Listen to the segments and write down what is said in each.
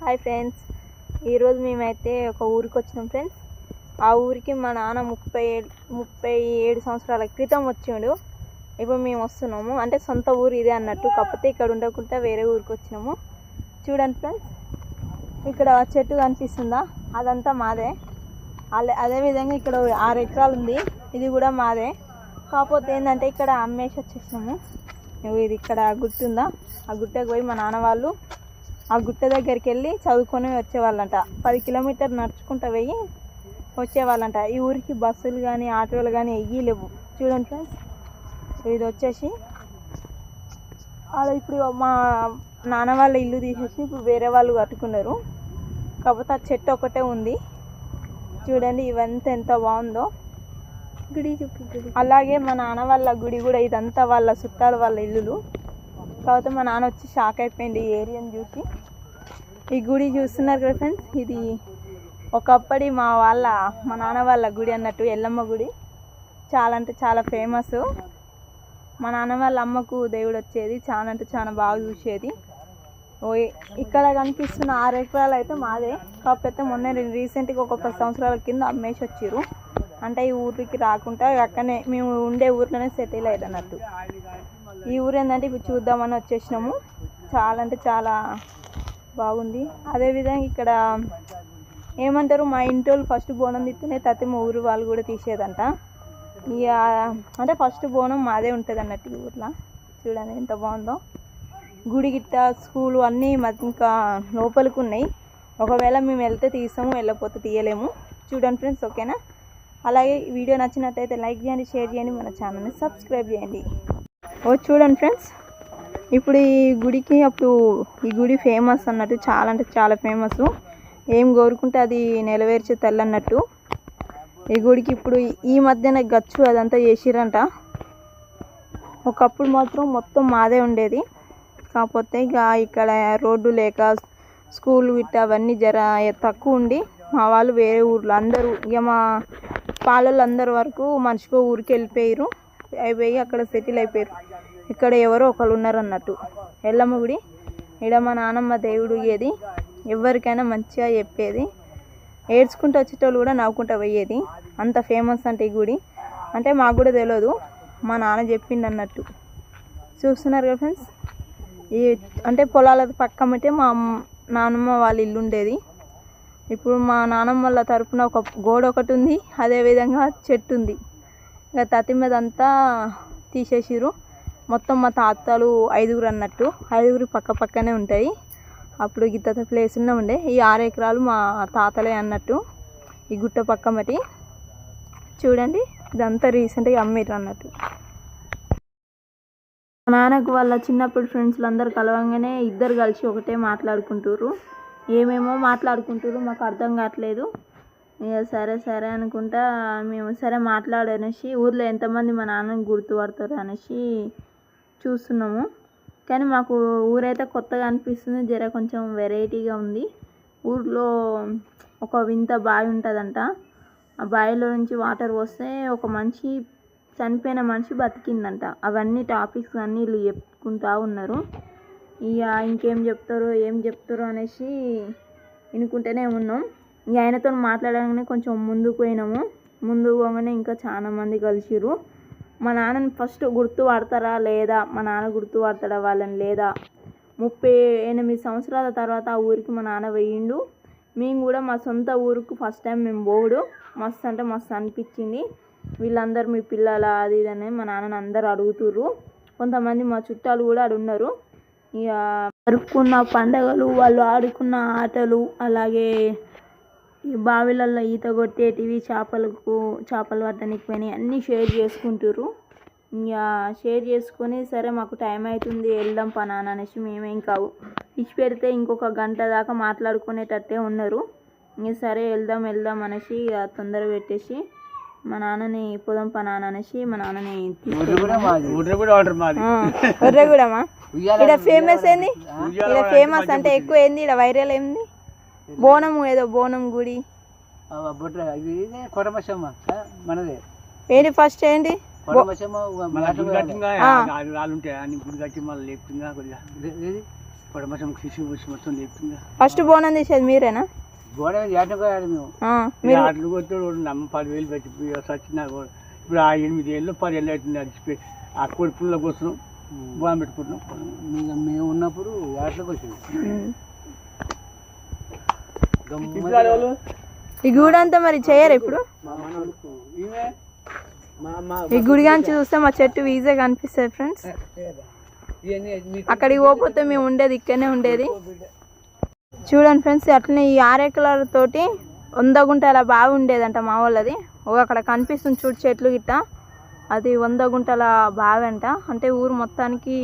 Hi friends, ఈరోజు మేమైతే ఒక ఊరికి వచ్చినాం ఫ్రెండ్స్. ఆ ఊరికి మా నాన్న 37 సంవత్సరాల క్రితం వచ్చిండు. ఇప్పుడు మేము వస్తున్నాము, అంటే సొంత ఊరు ఇదే అన్నట్టు, కాకపోతే ఇక్కడ ఉండకుండా వేరే ఊరికి వచ్చినాము. చూడండి ఫ్రెండ్స్, ఇక్కడ చెట్టు కనిపిస్తుందా, అదంతా మాదే. అదేవిధంగా ఇక్కడ 6 ఎకరాలు ఉంది, ఇది కూడా మాదే. కాకపోతే ఏంటంటే ఇక్కడ అమ్మేసి వచ్చేసినాము. ఇది ఇక్కడ గుర్తుందా, ఆ గుట్టకు పోయి మా నాన్న వాళ్ళు ఆ గుట్ట దగ్గరికి వెళ్ళి చదువుకొని వచ్చేవాళ్ళంట. 10 కిలోమీటర్లు నడుచుకుంటూ పోయి వచ్చేవాళ్ళంట. ఈ ఊరికి బస్సులు కానీ ఆటోలు కానీ ఎయ్యి లేవు. చూడండి ఫ్రెండ్స్, ఇది వచ్చేసి అలా ఇప్పుడు మా నాన్న వాళ్ళ ఇల్లు తీసేసి ఇప్పుడు వేరే వాళ్ళు కట్టుకున్నారు. కాకపోతే ఆ చెట్టు ఒకటే ఉంది. చూడండి ఇవంతా ఎంత బాగుందో. గుడి అలాగే మా నాన్న వాళ్ళ గుడి కూడా, ఇదంతా వాళ్ళ చుట్టాలు వాళ్ళ ఇల్లులు. కాకపోతే మా నాన్న వచ్చి షాక్ అయిపోయింది ఈ ఏరియాని చూసి. ఈ గుడి చూస్తున్నారు కదా ఫ్రెండ్స్, ఇది ఒకప్పటి మా నాన్న వాళ్ళ గుడి అన్నట్టు, ఎల్లమ్మ గుడి. చాలా అంటే చాలా ఫేమస్. మా నాన్న వాళ్ళ అమ్మకు దేవుడు వచ్చేది, చాలా అంటే చాలా బాగా చూసేది. ఇక్కడ కనిపిస్తున్న 6 ఎకరాలు అయితే మాదే. కాకపోతే మొన్న రీసెంట్గా ఒక 10 సంవత్సరాల కింద అమ్మేసి వచ్చారు. అంటే ఈ ఊరికి రాకుండా అక్కడనే మేము ఉండే ఊర్లోనే సెటిల్ అయ్యేది అన్నట్టు. ఈ ఊరు ఏంటంటే ఇప్పుడు చూద్దామని వచ్చేసినాము. చాలా అంటే చాలా బాగుంది. అదేవిధంగా ఇక్కడ ఏమంటారు, మా ఇంటి వాళ్ళు ఫస్ట్ బోనం తీస్తేనే తత్తి మా ఊరు వాళ్ళు కూడా తీసేదంట. ఇక అంటే ఫస్ట్ బోనం మాదే ఉంటుంది అన్నట్టు ఈ ఊర్లో. చూడండి ఎంత బాగుందో. గుడి గిట్ట స్కూలు అన్నీ ఇంకా లోపలికి ఉన్నాయి. ఒకవేళ మేము వెళ్తే తీస్తాము, వెళ్ళకపోతే తీయలేము. చూడండి ఫ్రెండ్స్, ఓకేనా? అలాగే వీడియో నచ్చినట్టయితే లైక్ చేయండి, షేర్ చేయండి, మన ఛానల్ని సబ్స్క్రైబ్ చేయండి. చూడండి ఫ్రెండ్స్, ఇప్పుడు ఈ గుడికి అప్పుడు ఈ గుడి ఫేమస్ అన్నట్టు, చాలా అంటే చాలా ఫేమస్. ఏం కోరుకుంటే అది నెరవేర్చే తల్లి అన్నట్టు. ఈ గుడికి ఇప్పుడు ఈ మధ్యన గచ్చు అదంతా చేసిరంట. ఒకప్పుడు మాత్రం మొత్తం మాదే ఉండేది. కాకపోతే ఇక ఇక్కడ రోడ్డు లేక స్కూల్ విట్ట అవన్నీ తక్కువ ఉండి మా వాళ్ళు వేరే ఊర్లో అందరూ, ఇక మా పాలలు అందరి వరకు మనిషికో ఊరికి వెళ్ళిపోయారు. అయిపోయి అక్కడ సెటిల్ అయిపోయారు. ఇక్కడ ఎవరో ఒకరు ఉన్నారు అన్నట్టు. ఎల్లమ్మ గుడి ఈడ మా నాన్నమ్మ దేవుడు ఇయ్యేది. ఎవరికైనా మంచిగా చెప్పేది. ఏడ్చుకుంటూ వచ్చేటోళ్ళు కూడా నవ్వుకుంటూ పోయేది. అంత ఫేమస్ అంటే ఈ గుడి. అంటే మాకు కూడా తెలియదు, మా నాన్న చెప్పిండు అన్నట్టు. చూస్తున్నారు కదా ఫ్రెండ్స్, ఈ అంటే పొలాల పక్కమంటే మా నాన్నమ్మ వాళ్ళ ఇల్లు ఉండేది. ఇప్పుడు మా నాన్నమ్మ వాళ్ళ తరపున ఒక గోడ ఒకటి ఉంది, అదేవిధంగా చెట్టు ఉంది. ఇక తత్తి మీద అంతా తీసేసిరు. మొత్తం మా తాతలు 5గురు అన్నట్టు, 5గురు పక్క పక్కనే ఉంటాయి. అప్పుడు గిత్త ప్లేస్ ఉండే. ఈ 6 ఎకరాలు మా తాతలే అన్నట్టు, ఈ గుట్ట పక్క మటి. చూడండి, ఇదంతా రీసెంట్గా అమ్మిరు అన్నట్టు. మా నాన్నకు వాళ్ళ చిన్నప్పుడు ఫ్రెండ్స్లు అందరు కలవంగానే ఇద్దరు కలిసి ఒకటే మాట్లాడుకుంటారు. ఏమేమో మాట్లాడుకుంటారు, మాకు అర్థం కావట్లేదు. ఇక సరే సరే అనుకుంటా మేము సరే మాట్లాడనేసి, ఊర్లో ఎంతమంది మా నాన్నని గుర్తుపడతారు అనేసి చూస్తున్నాము. కానీ మాకు ఊరైతే కొత్తగా అనిపిస్తుంది, జర కొంచెం వెరైటీగా ఉంది. ఊర్లో ఒక వింత బావి ఉంటుందంట. ఆ బావిలో నుంచి వాటర్ వస్తే ఒక మనిషి, చనిపోయిన మనిషి బతికిందంట. అవన్నీ టాపిక్స్ అన్నీ వీళ్ళు చెప్పుకుంటూ ఉన్నారు. ఇక ఇంకేం చెప్తారో ఏం చెప్తారో అనేసి వినుకుంటూనే ఉన్నాం. ఇక ఆయనతో మాట్లాడగానే కొంచెం ముందుకు పోయినాము. ముందుకు పోగానే ఇంకా చాలా మంది కలిసిరు. మా నాన్నని ఫస్ట్ గుర్తుపడతారా లేదా, మా నాన్న గుర్తుపడతాడా వాళ్ళని లేదా. 38 సంవత్సరాల తర్వాత ఆ ఊరికి మా నాన్న పోయిండు. మేము కూడా మా సొంత ఊరికి ఫస్ట్ టైం మేము పోవుడు మస్తు అంటే మస్తు అనిపించింది. వీళ్ళందరూ మీ పిల్లల అది ఇదని మా నాన్నని అందరు అడుగుతుర్రు. కొంతమంది మా చుట్టాలు కూడా అక్కడ ఉన్నారు. ఇక జరుపుకున్న పండగలు, వాళ్ళు ఆడుకున్న ఆటలు, అలాగే ఈ బావిలలో ఈత కొట్టేటివి, చేపలు పట్టడానికి పోయినాయి అన్నీ షేర్ చేసుకుంటారు. ఇక షేర్ చేసుకొని సరే మాకు టైం అవుతుంది వెళ్దాం పనాన అనేసి మేమేం కావు ఇచ్చి పెడితే ఇంకొక గంట దాకా మాట్లాడుకునేటట్టే ఉన్నారు. ఇంక సరే వెళ్దాం అనేసి ఇక తొందర పెట్టేసి మా నాన్నని పోదాం పనాన అనేసి మా నాన్నని ఒర్రగూడమా. ఇక్కడ ఫేమస్ ఏంది, ఇక్కడ ఫేమస్ అంటే ఎక్కువ ఏంది, ఇక్కడ వైరల్ ఏంది, బోనం, ఏదో బోనం గుడి ఏంటి ఫస్ట్ ఏంటి పడమసం కృషి వచ్చి మొత్తం లేపుతుందా. ఫస్ట్ బోనం తీసేది మీరేనా? గోడ ఏటకాయాలి మేము ఆటలు కొట్టాడు 10,000 పెట్టి వచ్చినా ఇప్పుడు ఆ 8 ఏళ్ళు 10 ఏళ్ళు అవుతుంది అడిచిపోయి ఆ కొడుపుల్లో కోసం బోనం పెట్టుకుంటున్నాం. మేము ఉన్నప్పుడు ఆటలకు వచ్చింది. ఈ గుడి అంతా మరి చేయరు ఇప్పుడు. ఈ గుడి గాంచి చూస్తే మా చెట్టు ఈజీగా కనిపిస్తుంది ఫ్రెండ్స్. అక్కడికి పోతే మేము ఉండేది ఇక్కడనే ఉండేది. చూడండి ఫ్రెండ్స్, అట్లనే ఈ ఆరేకలర్ తోటి 100 గుంటల బావి ఉండేదంట మా వాళ్ళది. అక్కడ కనిపిస్తుంది చూడు చెట్లు గిట్ట, అది 100 గుంటల బావి అంట. అంటే ఊరు మొత్తానికి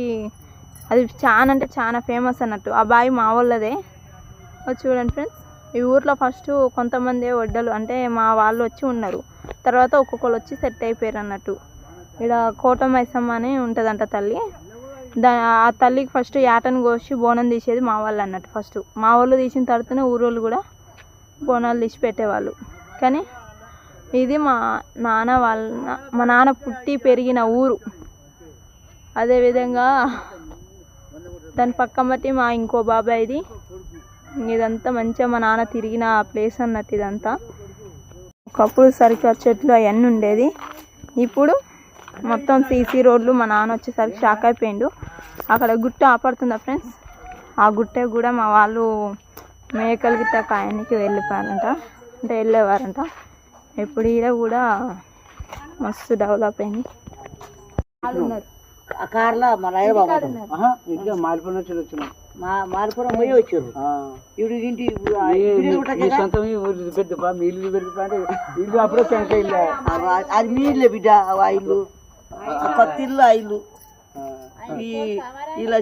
అది చాలా అంటే చాలా ఫేమస్ అన్నట్టు. ఆ బావి మా వాళ్ళదే. చూడండి ఫ్రెండ్స్, ఈ ఊర్లో ఫస్ట్ కొంతమంది వడ్డలు అంటే మా వాళ్ళు వచ్చి ఉన్నారు. తర్వాత ఒక్కొక్కరు వచ్చి సెట్ అయిపోయారు అన్నట్టు. ఇక్కడ కోటమైసమ్మ అని ఉంటుందంట తల్లి. ఆ తల్లికి ఫస్ట్ యాటను కోసి బోనం తీసేది మా వాళ్ళు అన్నట్టు. ఫస్ట్ మా వాళ్ళు తీసిన తర్వాతనే ఊరోళ్ళు కూడా బోనాలు తీసి పెట్టేవాళ్ళు. కానీ ఇది మా నాన్న పుట్టి పెరిగిన ఊరు. అదేవిధంగా దాని పక్కన బట్టి మా ఇంకో బాబాయ్ది. ఇదంతా మంచిగా మా నాన్న తిరిగిన ప్లేస్ అన్నట్టు ఇదంతా. ఒకప్పుడు సరిగ్గా చెట్లు అవన్నీ ఉండేది. ఇప్పుడు మొత్తం సీసీ రోడ్లు. మా నాన్న వచ్చేసరికి షాక్ అయిపోయిండు. అక్కడ గుట్ట ఆపడుతుందా ఫ్రెండ్స్, ఆ గుట్ట కూడా మా వాళ్ళు మేకలు గిట్ట కాయనికి వెళ్ళిపోయారంట, అంటే వెళ్ళేవారంట. ఇప్పుడు ఈడ కూడా మస్తు డెవలప్ అయింది. కార్లో మన మాలిపురం వచ్చి వచ్చినాం. మాలిపురం పోయి వచ్చారు. ఇప్పుడు ఇంటి పెద్ద మీ ఇల్లు పెద్ద ఇల్లు అప్పుడే ఇల్లు అది మీ ఇల్లే బిడ్డ. ఆ ఇల్లు కొత్త ఇల్లు, ఆ ఇల్లు ఇలా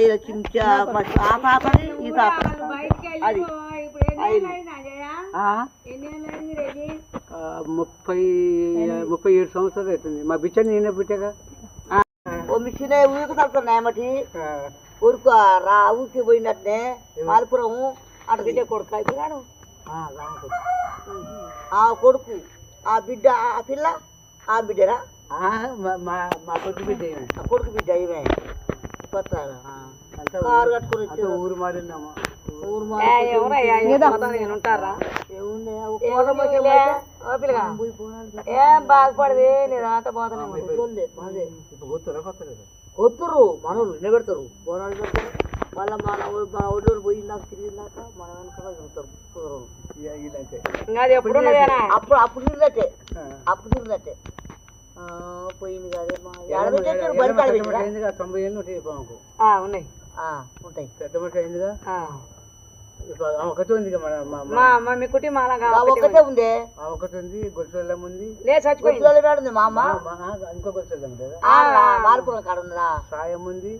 ఇలా చెంచా ఆ తాపని ఈ తాపని అది 37 సంవత్సరాలు అవుతుంది. మా బిచ్చని నేనే పుట్టాక ఓ మిషన్ ఊరికి తడుతున్నాయమటి ఊరుకు రా ఊరికి పోయినట్టే మాలిపురం అటగడ్డే కొడుకు అయిపోయినాడు. ఆ కొడుకు ఆ బిడ్డ ఆ పిల్ల ఆ బిడ్డరా మా కొడుకు బిడ్డ కొడుకు బిడ్డ ఇవే కొత్త కారు కట్టుకుని ఊరు మారినాము. ఊరు బాగుపడది కొత్తరు మనోళ్ళు నిలబెడతారు, బోనాలు పెడతారు. మళ్ళీ మన ఒడ్డు పోయిందాక తిరిగినాక మన వెనకాల చూస్తారు. అప్పుడు అప్పుడు తిరిగినట్టే అప్పుడు తిరిగినట్టే పోయింది కదా. 90 ఏళ్ళు ఉన్నాయి ఉంటాయి. పెద్ద మనిషి అయిందిగా ఒకటే ఉంది. ఒకటే ఉంది, ఒకటి ఉంది. గొలుసుల ఉంది, మా అమ్మ ఇంకో గొలుసుల మాలిపురం కాడ ఉందా. సాయం ఉంది,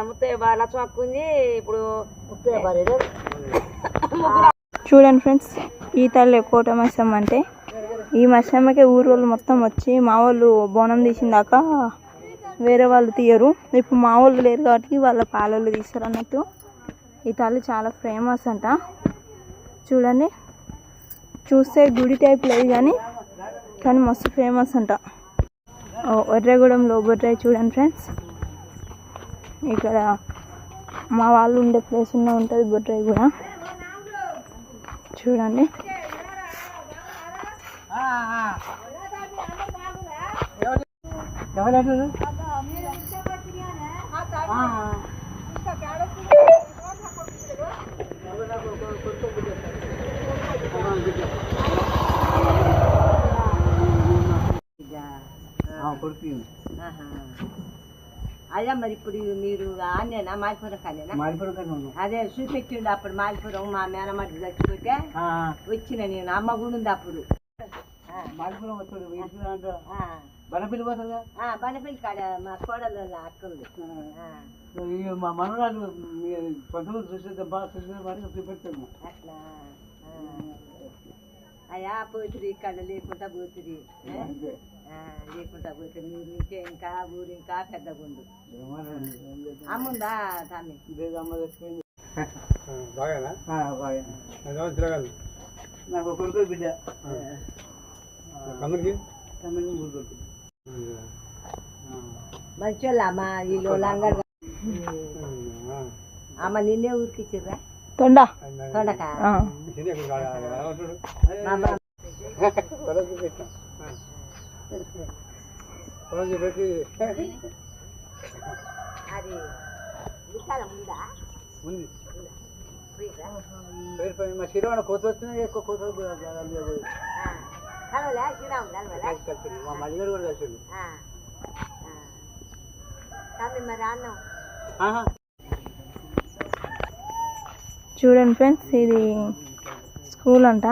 ముత్తయ్య లక్ష్మక్క ఉంది. ఇప్పుడు ముత్తయ్య భార్య. చూడండి ఫ్రెండ్స్, ఈ తల్లి కోటమైసమ్మ అంటే ఈ మసమ్మకే ఊరు వాళ్ళు మొత్తం వచ్చి మా వాళ్ళు బోనం తీసిందాక వేరే వాళ్ళు తీయరు. ఇప్పుడు మా వాళ్ళు లేరు కాబట్టి వాళ్ళ పాలలు తీస్తారు అన్నట్టు. ఈ తల్లి చాలా ఫేమస్ అంట. చూడండి, చూస్తే గుడి టైప్ లేదు కానీ మస్తు ఫేమస్ అంట. ఒర్రెగూడెంలో బొర్రాయి చూడండి ఫ్రెండ్స్. ఇక్కడ మా వాళ్ళు ఉండే ప్లేస్ ఉంటుంది బొర్రాయి కూడా. చూడండి, అదే మరి ఇప్పుడు మీరు ఆనేనా మాలిపురం కానేనా? అదే చూపెట్టిండు అప్పుడు మాలిపురం. మా మేనమాటి చచ్చిపోతే వచ్చిన నేను. అమ్మ కూడా ఉంది అప్పుడు. మాలిపురం వచ్చాడు బనపల్లి పోతుందా? బనపల్లి కాడ మా కోడలు అక్క ఉంది. మా మనరాలు కొంతమంది చూసేద్దాం బాగా చూపెడతాము అట్లా. అయ్యా పోతురు ఇక్కడ లేకుండా పోతురి లేకుండా పోతురు. మీరు ఇంకే ఇంకా ఊరు ఇంకా పెద్ద గుండు అమ్ముందా దాన్ని బాగా నాకు కొడుకు బిడ్డ మంచోళ్ళ అమ్మా వీళ్ళు లంగా అమ్మ నిన్నే ఊరికి ఇచ్చిర్రా తొండ తొండక ఆ. అది విశాలం ఉందా మా శ్రీరామ కోత వచ్చినా ఎక్కువ కోత కలవలే శ్రీరామ్ కలవలే మా మల్లిగారు కూడా కలిసిండు. తమ్మి మరి అన్నం చూడండి ఫ్రెండ్స్, ఇది స్కూల్ అంట.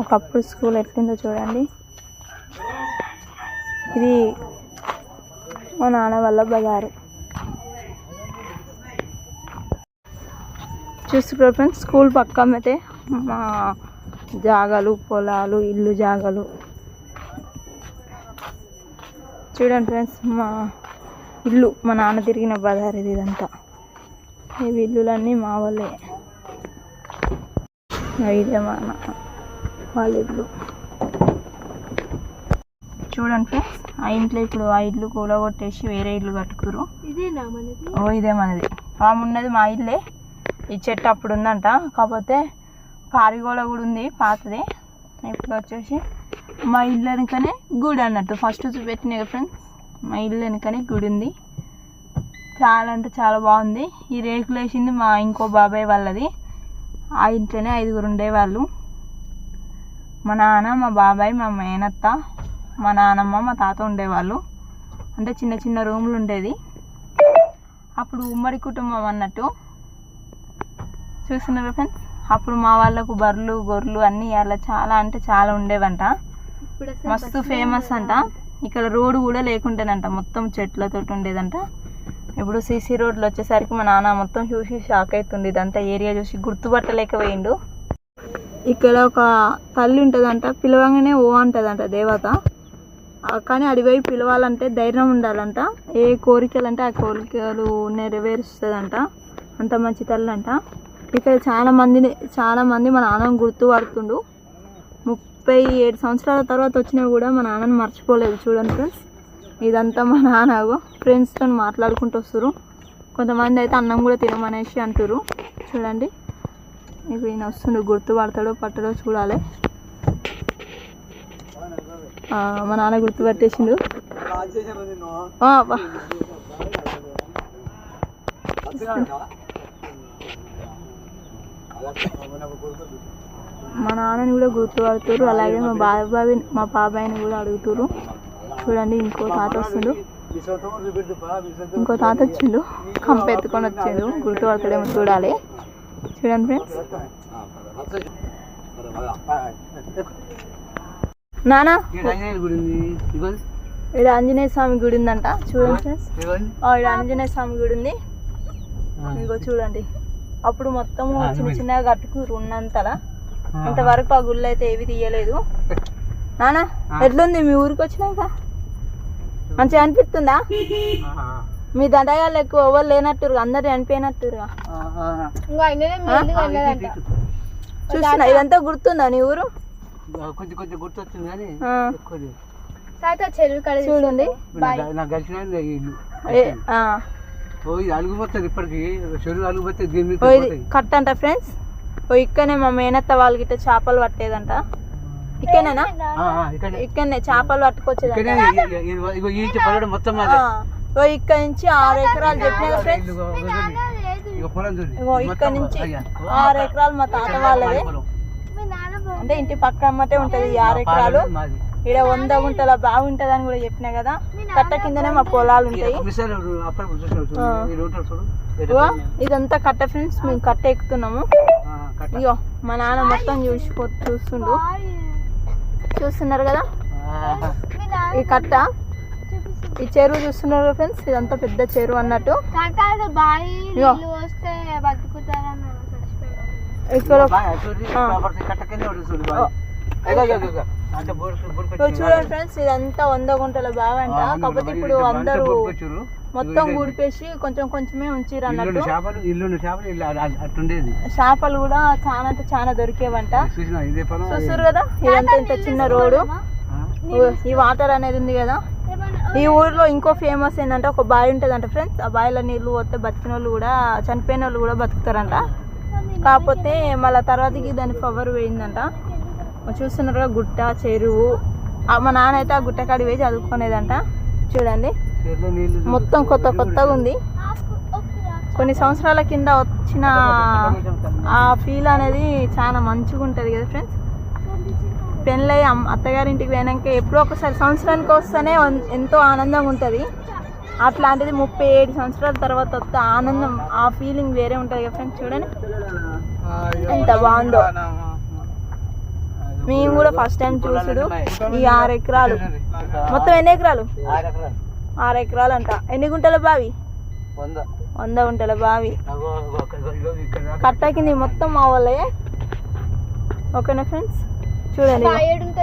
ఒకప్పుడు స్కూల్ ఎట్లుందో చూడండి. ఇది మా నాన్న వాళ్ళ బజారు. చూస్తున్నారు ఫ్రెండ్స్, స్కూల్ పక్కమైతే మా జాగాలు, పొలాలు, ఇల్లు జాగాలు. చూడండి ఫ్రెండ్స్, మా ఇల్లు మా నాన్న తిరిగిన బజార్ ఇది. ఇదంతా ఇవి ఇల్లులన్నీ మా వాళ్ళే. ఇదే మా నాన్న వాళ్ళ ఇల్లు. చూడండి ఫ్రెండ్స్, ఆ ఇంట్లో ఇప్పుడు ఆ ఇల్లు కూలగొట్టేసి వేరే ఇల్లు కట్టుకురు. ఓ ఇదే మనది. ఉన్నది మా ఇల్లే. ఈ చెట్టు అప్పుడు ఉందంట, కాకపోతే పారిగోళ కూడా ఉంది పాతది. ఇప్పుడు వచ్చేసి మా ఇల్లు వెనుకనే గుడి అన్నట్టు. ఫస్ట్ చూపెట్టినాయి ఫ్రెండ్స్, మా ఇల్లు వెనుకనే గుడి ఉంది. చాలా అంటే చాలా బాగుంది. ఈ రేకులు వేసింది మా ఇంకో బాబాయ్ వాళ్ళది. ఆ ఇంట్లోనే 5గురు ఉండేవాళ్ళు. మా నాన్న, మా బాబాయ్, మా మేనత్త, మా నానమ్మ, మా తాత ఉండేవాళ్ళు. అంటే చిన్న చిన్న రూములు ఉండేది. అప్పుడు ఉమ్మడి కుటుంబం అన్నట్టు. చూస్తున్నారు ఫ్రెండ్స్, అప్పుడు మా వాళ్ళకు బర్రెలు, గొర్రెలు అన్నీ అలా చాలా అంటే చాలా ఉండేవంట. మస్తు ఫేమస్ అంట. ఇక్కడ రోడ్డు కూడా లేకుంటేనంట, మొత్తం చెట్లతో ఉండేదంట. ఇప్పుడు సీసీ రోడ్లు వచ్చేసరికి మా నాన్న మొత్తం చూసి షాక్ అవుతుంది. ఇదంతా ఏరియా చూసి గుర్తుపట్టలేకపోయిండు. ఇక్కడ ఒక తల్లి ఉంటుందంట, పిలవంగానే ఓ అంటదంట దేవత. కానీ అడివై పిలవాలంటే ధైర్యం ఉండాలంట. ఏ కోరికలు అంటే ఆ కోరికలు నెరవేరుస్తుందంట. అంత మంచి తల్లి అంట. ఇక్కడ చాలా మంది మా నాన్నని గుర్తుపడుతుండు. 37 సంవత్సరాల తర్వాత వచ్చినా కూడా మా నాన్నని మర్చిపోలేదు. చూడండి ఫ్రెండ్స్, ఇదంతా మా నాన్న ఫ్రెండ్స్తో మాట్లాడుకుంటూ వస్తారు. కొంతమంది అయితే అన్నం కూడా తినమనేసి అంటారు. చూడండి, ఇప్పుడు ఈయన వస్తుండు, గుర్తుపడతాడో పట్టడో చూడాలి. మా నాన్న గుర్తుపట్టేసిండు. మా నాన్నని కూడా గుర్తుపడుతారు. అలాగే మా బాబాయిని కూడా అడుగుతారు. చూడండి, ఇంకో తాత వస్తుండు. ఇంకో తాత వచ్చిండు, కంప ఎత్తుకొని వచ్చిండు. గుర్తుపడతాడేమో చూడాలి. చూడండి ఫ్రెండ్స్, నానా ఇక్కడ ఆంజనేయ స్వామి గుడి ఉందంట. చూడండి ఫ్రెండ్స్, ఇక్కడ ఆంజనేయ స్వామి గుడి ఉంది. ఇంకో చూడండి, అప్పుడు మొత్తము చిన్న చిన్నగా కట్టుకురు ఉన్నంతలా. ఇంతవరకు ఆ గుళ్ళు అయితే ఏవి తీయలేదు. నానా ఎట్లుంది మీ ఊరికి వచ్చినాక? మంచిగా అనిపిస్తుందా? మీ దండగాళ్ళు ఎక్కువ ఎవరు లేనట్టురుగా, అందరు చనిపోయినట్టురుగా. చూస్తున్నా, ఇదంతా గుర్తుందా నీ ఊరు? చూడండి, కట్ అంట ఫ్రెండ్స్. ఇక్కడనే మా మేనత్త వాళ్ళ గిట్ట చేపలు పట్టేదంట. ఇక్కడనేనా? ఇక్కడనే చేపలు పట్టుకొచ్చేదంట. ఇక్కడ నుంచి 6 ఎకరాలు చెప్పిన ఫ్రెండ్స్. ఇక్కడ నుంచి 6 ఎకరాలు మా తాత వాళ్ళదే. అంటే ఇంటి పక్క అమ్మటే ఉంటది 6 ఎకరాలు. ఇక్కడ 100 గుంటల బాగుంటది అని కూడా చెప్పినా కదా. కట్ట కిందనే మా పొలాలు ఉంటాయి. ఇదంతా కట్ట ఫ్రెండ్స్, మేము కట్ట ఎక్కుతున్నాము. ఇగో మా నాన్న మొత్తం చూస్తుండు. చూస్తున్నారు కదా ఈ కట్ట, ఈ చెరువు చూస్తున్నారు ఫ్రెండ్స్. ఇదంతా పెద్ద చెరువు అన్నట్టు. ఇక్కడ చూడండి ఫ్రెండ్స్, ఇదంతా 100 గుంటల బాగా అంట. కాకపోతే ఇప్పుడు అందరూ మొత్తం ఊడిపేసి కొంచెం కొంచెమే ఉంచిరు అన్నట్టు. చేపలు కూడా చాలా అంటే చాలా దొరికేవంట. చూస్తారు కదా, ఇదంతా ఇంత చిన్న రోడ్డు. ఈ వాటర్ అనేది ఉంది కదా, ఈ ఊరిలో ఇంకో ఫేమస్ ఏంటంటే ఒక బావి ఉంటుందంట ఫ్రెండ్స్. ఆ బావిలో నీళ్ళు పోతే బతికిన వాళ్ళు కూడా, చనిపోయిన వాళ్ళు కూడా బతుకుతారంట. కాకపోతే మళ్ళీ తర్వాతకి దాని పవర్ పోయిందంట. చూస్తున్నారుగా గుట్ట, చెరువు. మా నాన్న అయితే ఆ గుట్టకాడి పోయి చదువుకునేదంట. చూడండి మొత్తం కొత్తగా ఉంది. కొన్ని సంవత్సరాల కింద వచ్చిన ఆ ఫీల్ అనేది చాలా మంచిగా ఉంటుంది కదా ఫ్రెండ్స్. పెళ్ళై అత్తగారింటికి పోయినాక ఎప్పుడో ఒకసారి సంవత్సరానికి వస్తేనే ఎంతో ఆనందంగా ఉంటుంది. అట్లాంటిది 37 సంవత్సరాల తర్వాత వస్తే ఆనందం, ఆ ఫీలింగ్ వేరే ఉంటుంది కదా ఫ్రెండ్స్. చూడండి ఎంత బాగుందో. మేము కూడా ఫస్ట్ టైం చూసుడు. ఈ 6 ఎకరాలు మొత్తం ఎన్ని ఎకరాలు? 6 ఎకరాలు అంట. ఎన్ని గుంటల బావి? 100 గుంటల బావి. కట్ట కింది మొత్తం మా వాళ్ళే. ఓకేనా ఫ్రెండ్స్? చూడండి